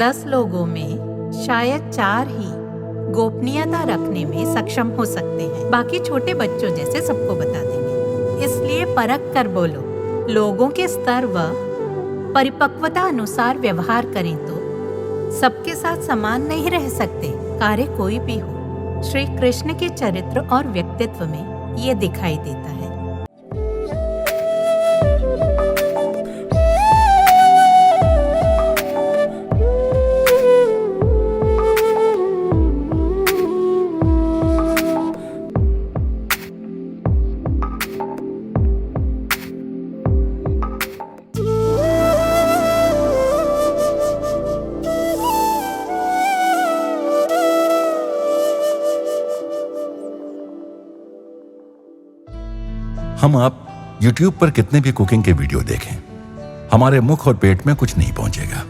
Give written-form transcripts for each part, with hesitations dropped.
10 लोगों में शायद 4 ही गोपनीयता रखने में सक्षम हो सकते हैं, बाकी छोटे बच्चों जैसे सबको बता देंगे। इसलिए परख कर बोलो। लोगों के स्तर व परिपक्वता अनुसार व्यवहार करें तो सबके साथ समान नहीं रह सकते, कार्य कोई भी हो। श्री कृष्ण के चरित्र और व्यक्तित्व में ये दिखाई देता है। हम आप YouTube पर कितने भी कुकिंग के वीडियो देखें, हमारे मुख और पेट में कुछ नहीं पहुंचेगा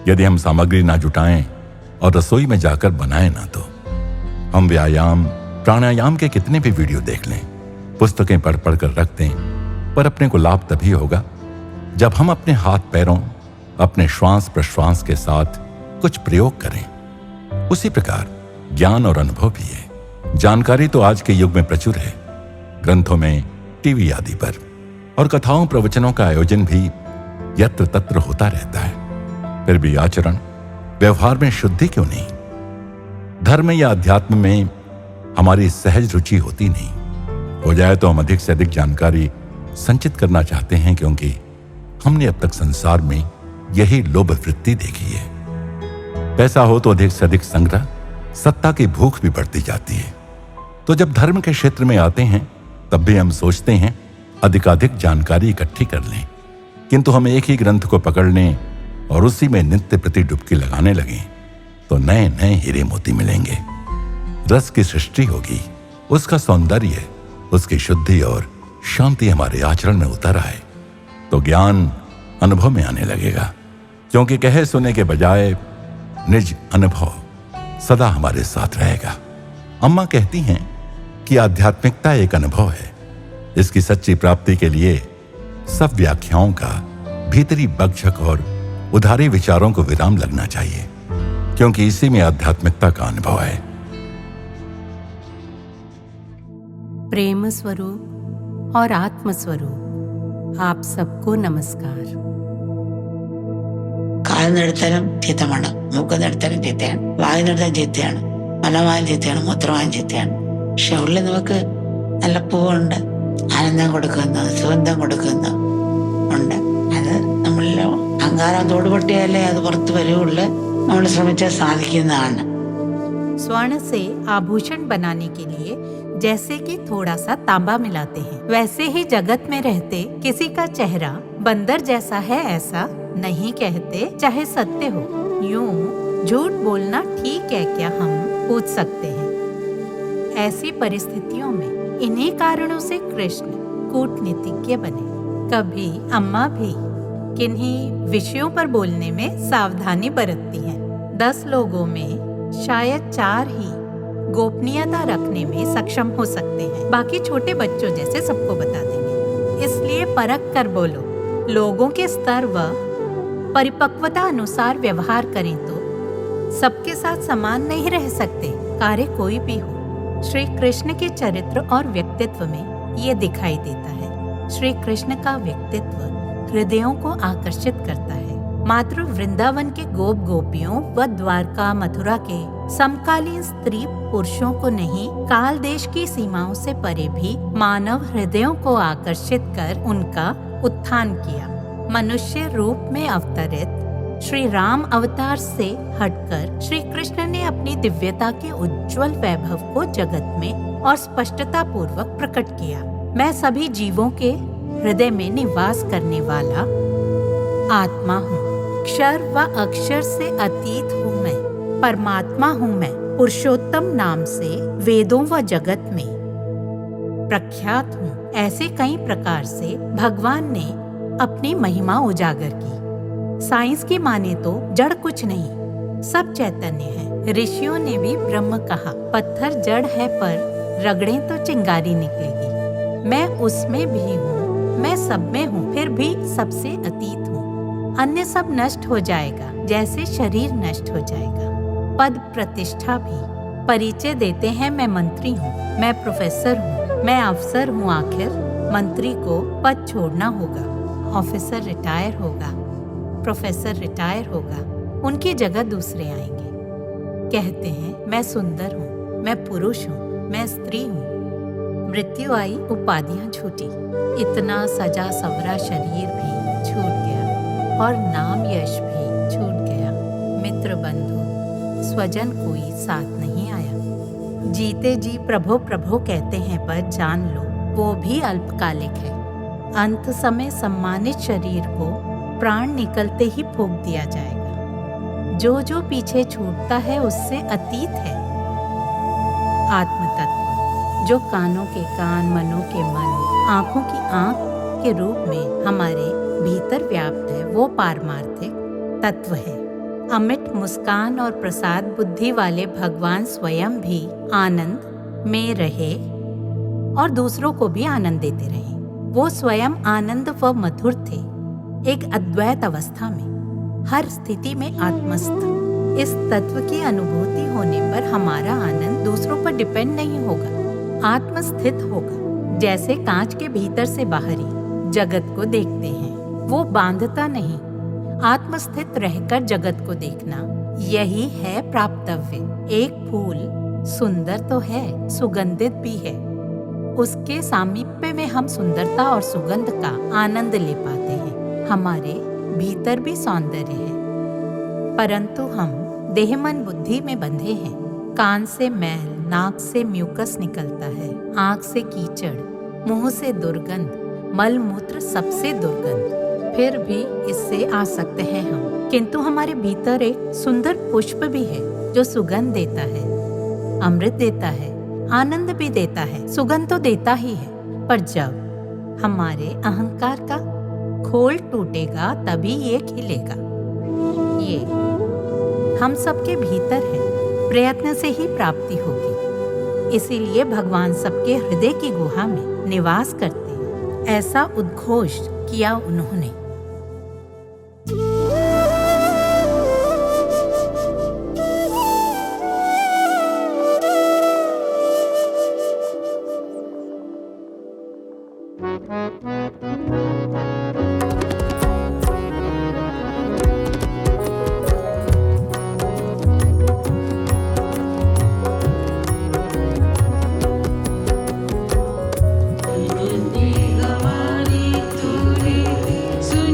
यदि हम सामग्री ना जुटाएं और रसोई में जाकर बनाएं ना तो। हम व्यायाम प्राणायाम के कितने भी वीडियो देख लें, पुस्तकें पढ़ पढ़ कर रख दें, पर अपने को लाभ तभी होगा जब हम अपने हाथ पैरों, अपने श्वास प्रश्वास के साथ कुछ प्रयोग करें। उसी प्रकार ज्ञान और अनुभव भी है। जानकारी तो आज के युग में प्रचुर है, ग्रंथों में, टीवी आदि पर, और कथाओं प्रवचनों का आयोजन भी यत्र तत्र होता रहता है। फिर भी आचरण व्यवहार में शुद्धि क्यों नहीं? धर्म या अध्यात्म में हमारी सहज रुचि होती नहीं। हो जाए तो हम अधिक से अधिक जानकारी संचित करना चाहते हैं, क्योंकि हमने अब तक संसार में यही लोभ वृत्ति देखी है। पैसा हो तो अधिक से अधिक संग्रह, सत्ता की भूख भी बढ़ती जाती है। तो जब धर्म के क्षेत्र में आते हैं तब भी हम सोचते हैं अधिकाधिक जानकारी इकट्ठी कर लें, किंतु हम एक ही ग्रंथ को पकड़ लें और उसी में नित्य प्रति डुबकी लगाने लगें तो नए नए हीरे मोती मिलेंगे। रस की सृष्टि होगी, उसका सौंदर्य, उसकी शुद्धि और शांति हमारे आचरण में उतर आए तो ज्ञान अनुभव में आने लगेगा, क्योंकि कहे सुने के बजाय निज अनुभव सदा हमारे साथ रहेगा। अम्मा कहती हैं कि आध्यात्मिकता एक अनुभव है। इसकी सच्ची प्राप्ति के लिए सब व्याख्याओं का भीतरी बकझक और उधारी विचारों को विराम लगना चाहिए, क्योंकि इसी में आध्यात्मिकता का अनुभव है। प्रेम स्वरूप और आत्म स्वरूप आप सबको नमस्कार। കാലിനെടുത്താലും ചിത്തമാണ്, മൂക്കെടുത്താലും ചിത്തയാണ്, വായിനെടുത്താലും ചിത്തയാണ്, മലമായും ചിത്തയാണ്, മൂത്രമായും ചിത്തയാണ്. പക്ഷെ ഉള്ളിൽ നമുക്ക് നല്ല പൂവുണ്ട്, ആനന്ദം കൊടുക്കുന്ന, സുഗന്ധം കൊടുക്കുന്ന ഉണ്ട്. അത് നമ്മളിൽ അഹങ്കാരം തോടുപൊട്ടിയാലേ അത് പുറത്ത് വരുവുള്ളൂ. നമ്മൾ ശ്രമിച്ചാൽ സാധിക്കുന്നതാണ്. स्वर्ण से आभूषण बनाने के लिए जैसे कि थोड़ा सा तांबा मिलाते हैं, वैसे ही जगत में रहते किसी का चेहरा बंदर जैसा है ऐसा नहीं कहते, चाहे सत्य हो। यूं झूठ बोलना ठीक है क्या, हम पूछ सकते हैं। ऐसी परिस्थितियों में इन्हीं कारणों से कृष्ण कूटनीतिज्ञ बने। कभी अम्मा भी किन्हीं विषयों पर बोलने में सावधानी बरतती हैं। 10 लोगों में शायद 4 ही गोपनीयता रखने में सक्षम हो सकते हैं, बाकी छोटे बच्चों जैसे सबको बता देंगे। इसलिए परख कर बोलो। लोगों के स्तर व परिपक्वता अनुसार व्यवहार करें तो सबके साथ समान नहीं रह सकते, कार्य कोई भी हो। श्री कृष्ण के चरित्र और व्यक्तित्व में ये दिखाई देता है। श्री कृष्ण का व्यक्तित्व हृदयों को आकर्षित करता है। मात्र वृंदावन के गोप गोपियों व द्वारका मथुरा के समकालीन स्त्री पुरुषों को नहीं, काल देश की सीमाओं से परे भी मानव हृदयों को आकर्षित कर उनका उत्थान किया। मनुष्य रूप में अवतरित श्री राम अवतार से हटकर श्री कृष्ण ने अपनी दिव्यता के उज्जवल वैभव को जगत में और स्पष्टता पूर्वक प्रकट किया। मैं सभी जीवों के हृदय में निवास करने वाला आत्मा हूँ। क्षर व अक्षर से अतीत हूँ मैं, परमात्मा हूँ मैं। पुरुषोत्तम नाम से वेदों व जगत में प्रख्यात हूँ। ऐसे कई प्रकार से भगवान ने अपनी महिमा उजागर की। साइंस की माने तो जड़ कुछ नहीं, सब चैतन्य है। ऋषियों ने भी ब्रह्म कहा, पत्थर जड़ है पर रगड़ें तो चिंगारी निकलेगी। मैं उसमें भी हूँ, मैं सब में हूँ, फिर भी सबसे अतीत हूँ। अन्य सब नष्ट हो जाएगा, जैसे शरीर नष्ट हो जाएगा, पद प्रतिष्ठा भी। परिचय देते हैं, मैं मंत्री हूँ, मैं प्रोफेसर हूँ, मैं अफसर हूँ। आखिर मंत्री को पद छोड़ना होगा, ऑफिसर रिटायर होगा, प्रोफेसर रिटायर होगा, उनकी जगह दूसरे आएंगे। कहते हैं मैं सुंदर हूँ, मैं पुरुष हूँ, मैं स्त्री हूँ। मृत्यु आई, उपाधियां छूटी, इतना सजा सवरा शरीर भी छूट गया और नाम यश भी छूट गया। मित्र बंधु स्वजन कोई साथ नहीं आया। जीते जी प्रभो प्रभो कहते हैं, पर जान लो वो भी अल्पकालिक है। अंत समय सम्मानित शरीर को प्राण निकलते ही फूंक दिया जाएगा। जो जो पीछे छूटता है उससे अतीत है। आत्म तत्व जो कानों के कान, मनों के मन, आंखों की आंख के रूप में हमारे भीतर व्याप्त है, वो पारमार्थिक तत्व है। अमिट मुस्कान और प्रसाद बुद्धि वाले भगवान स्वयं भी आनंद में रहे और दूसरों को भी आनंद देते रहे। वो स्वयं आनंद व मधुर थे, एक अद्वैत अवस्था में, हर स्थिति में आत्मस्थ। इस तत्व की अनुभूति होने पर हमारा आनंद दूसरों पर डिपेंड नहीं होगा, आत्मस्थित होगा। जैसे कांच के भीतर से बाहरी जगत को देखते हैं, वो बांधता नहीं, आत्मस्थित रहकर जगत को देखना, यही है प्राप्तव्य। एक फूल सुंदर तो है, सुगंधित भी है। उसके सामीप्य में हम सुंदरता और सुगंध का आनंद ले पाते हैं। हमारे भीतर भी सौंदर्य है, परंतु हम देह मन बुद्धि में बंधे हैं। कान से मैल, नाक से म्यूकस निकलता है, आंख से कीचड़, मुंह से दुर्गंध, मल मूत्र सबसे दुर्गंध। फिर भी इससे आ सकते हैं हम, किंतु हमारे भीतर एक सुंदर पुष्प भी है जो सुगंध देता है, अमृत देता है, आनंद भी देता है। सुगंध तो देता ही है, पर जब हमारे अहंकार का खोल टूटेगा तभी ये खिलेगा। ये हम सबके भीतर है, प्रयत्न से ही प्राप्ति होगी। इसीलिए भगवान सबके हृदय की गुहा में निवास करते हैं, ऐसा उद्घोष किया उन्होंने। सुनी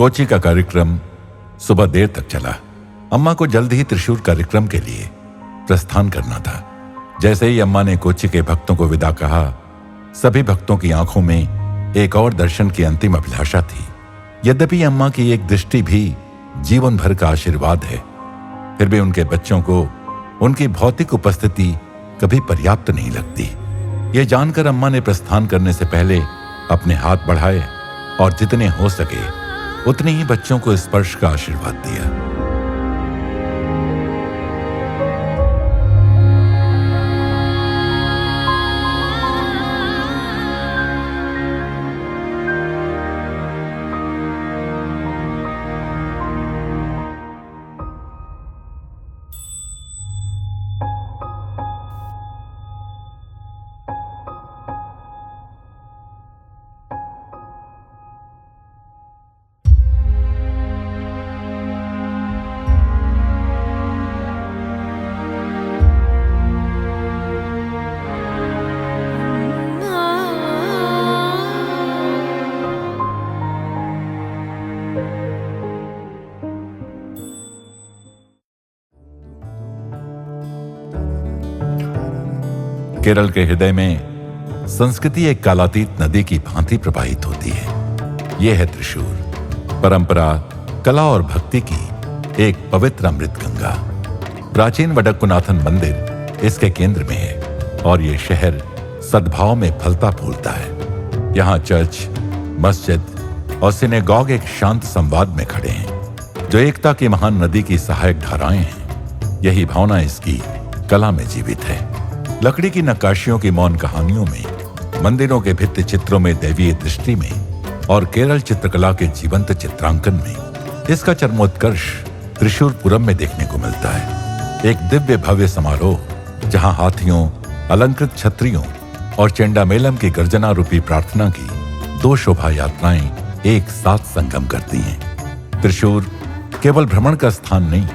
कोच्चि का कार्यक्रम सुबह देर तक चला। अम्मा को जल्द ही त्रिशूर कार्यक्रम के लिए प्रस्थान करना था। जैसे ही अम्मा ने कोच्चि के भक्तों को विदा कहा, सभी भक्तों की आंखों में एक और दर्शन की अंतिम अभिलाषा थी। यद्यपि अम्मा की एक दृष्टि भी जीवन भर का आशीर्वाद है, फिर भी उनके बच्चों को उनकी भौतिक उपस्थिति कभी पर्याप्त नहीं लगती। ये जानकर अम्मा ने प्रस्थान करने से पहले अपने हाथ बढ़ाए और जितने हो सके उतने ही बच्चों को स्पर्श का आशीर्वाद दिया। केरल के हृदय में संस्कृति एक कालातीत नदी की भांति प्रवाहित होती है। यह है त्रिशूर, परंपरा, कला और भक्ति की एक पवित्र अमृत गंगा। प्राचीन वडक्कुनाथन मंदिर इसके केंद्र में है और यह शहर सद्भाव में फलता फूलता है। यहाँ चर्च, मस्जिद और सिनेगॉग एक शांत संवाद में खड़े हैं, जो एकता की महान नदी की सहायक धाराएं हैं। यही भावना इसकी कला में जीवित है। लकड़ी की नक्काशियों की मौन कहानियों में, मंदिरों के भित्ति चित्रों में दैवीय दृष्टि में और केरल चित्रकला के जीवंत चित्रांकन में इसका चरमोत्कर्ष त्रिशूरपुरम में देखने को मिलता है। एक दिव्य भव्य समारोह जहां हाथियों, अलंकृत छत्रियों और चेंडामेलम की गर्जना रूपी प्रार्थना की दो शोभा यात्राएं एक साथ संगम करती हैं। त्रिशूर केवल भ्रमण का स्थान नहीं,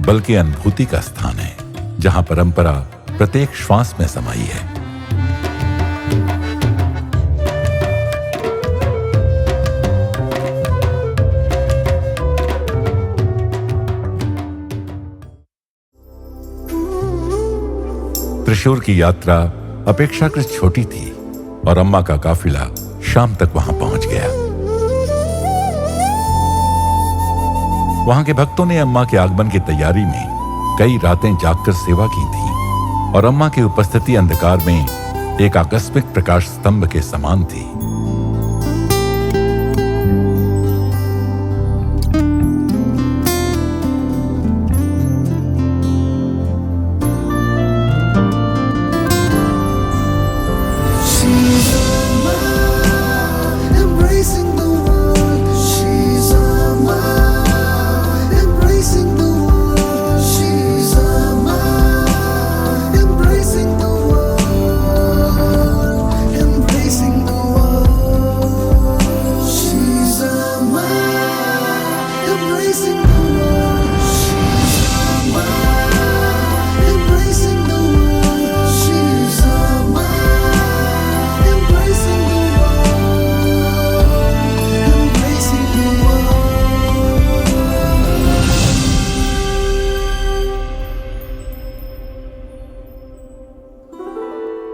बल्कि अनुभूति का स्थान है, जहां परंपरा प्रत्येक श्वास में समाई है। त्रिशूर की यात्रा अपेक्षाकृत छोटी थी और अम्मा का काफिला शाम तक वहां पहुंच गया। वहां के भक्तों ने अम्मा के आगमन की तैयारी में कई रातें जागकर सेवा की थी और अम्मा की उपस्थिति अंधकार में एक आकस्मिक प्रकाश स्तंभ के समान थी।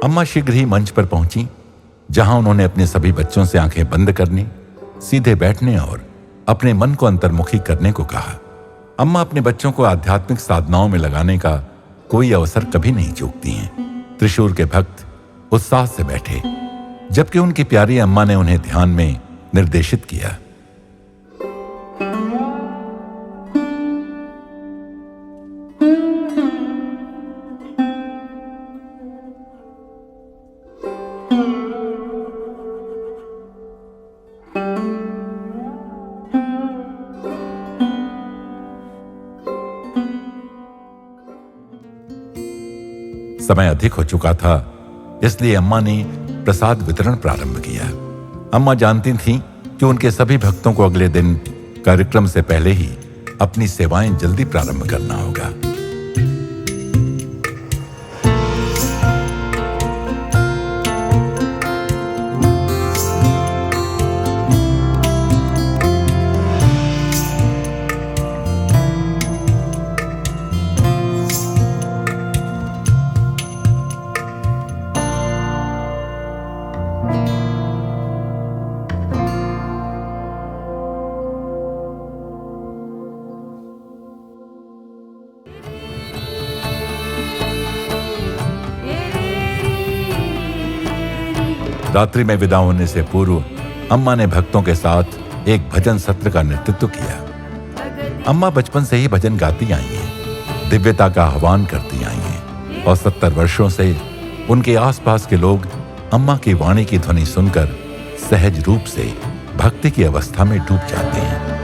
अम्मा शीघ्र ही मंच पर पहुंची, जहां उन्होंने अपने सभी बच्चों से आंखें बंद करने, सीधे बैठने और अपने मन को अंतर्मुखी करने को कहा। अम्मा अपने बच्चों को आध्यात्मिक साधनाओं में लगाने का कोई अवसर कभी नहीं चूकती हैं। त्रिशूर के भक्त उत्साह से बैठे, जबकि उनकी प्यारी अम्मा ने उन्हें ध्यान में निर्देशित किया। समय अधिक हो चुका था, इसलिए अम्मा ने प्रसाद वितरण प्रारंभ किया। अम्मा जानती थीं कि उनके सभी भक्तों को अगले दिन कार्यक्रम से पहले ही अपनी सेवाएं जल्दी प्रारंभ करना होगा। रात्रि में विदा होने से पूर्व अम्मा ने भक्तों के साथ एक भजन सत्र का नेतृत्व किया। अम्मा बचपन से ही भजन गाती आई हैं, दिव्यता का आह्वान करती आई हैं और 70 वर्षों से उनके आसपास के लोग अम्मा की वाणी की ध्वनि सुनकर सहज रूप से भक्ति की अवस्था में डूब जाते हैं।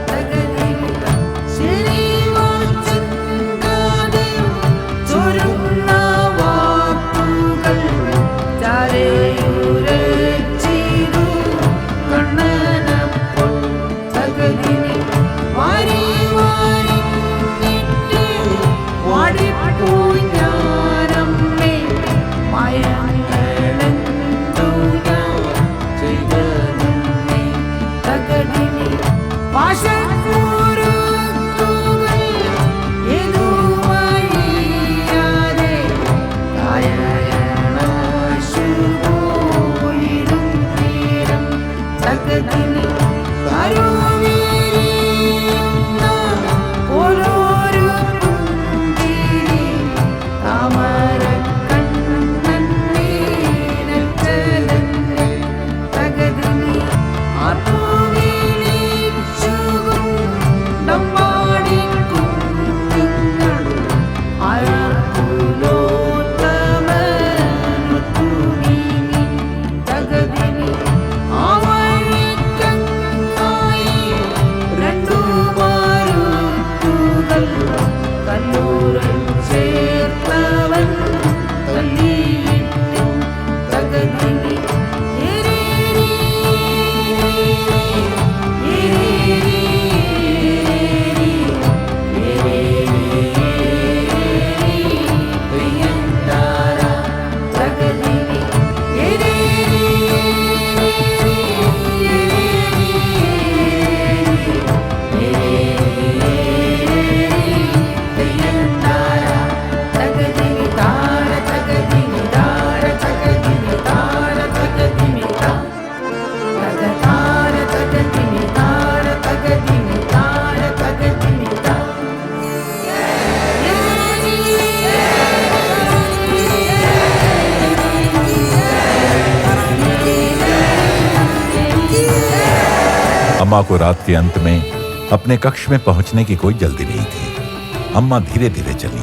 अम्मा को रात के अंत में अपने कक्ष में पहुंचने की कोई जल्दी नहीं थी। अम्मा धीरे धीरे चली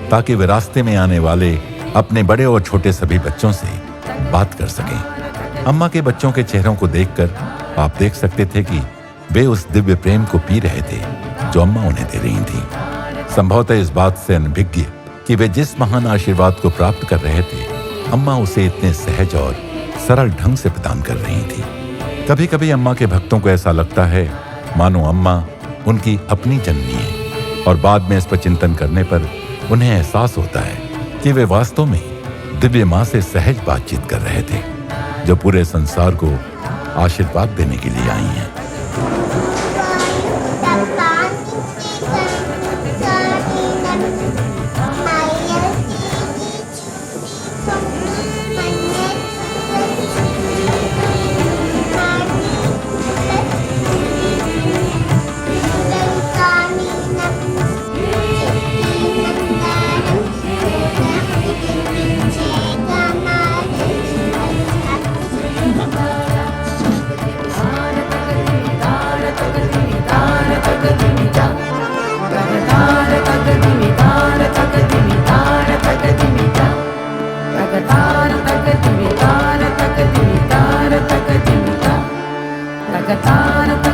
ताकि वे रास्ते में आने वाले अपने बड़े और छोटे सभी बच्चों से बात कर सकें। अम्मा के बच्चों के चेहरों को देखकर आप देख सकते थे कि वे उस दिव्य प्रेम को पी रहे थे जो अम्मा उन्हें दे रही थी। संभवतः इस बात से अनभिज्ञ कि वे जिस महान आशीर्वाद को प्राप्त कर रहे थे, अम्मा उसे इतने सहज और सरल ढंग से प्रदान कर रही थी। कभी कभी अम्मा के भक्तों को ऐसा लगता है मानो अम्मा उनकी अपनी जननी है, और बाद में इस पर चिंतन करने पर उन्हें एहसास होता है कि वे वास्तव में दिव्य माँ से सहज बातचीत कर रहे थे, जो पूरे संसार को आशीर्वाद देने के लिए आई हैं। Tagatara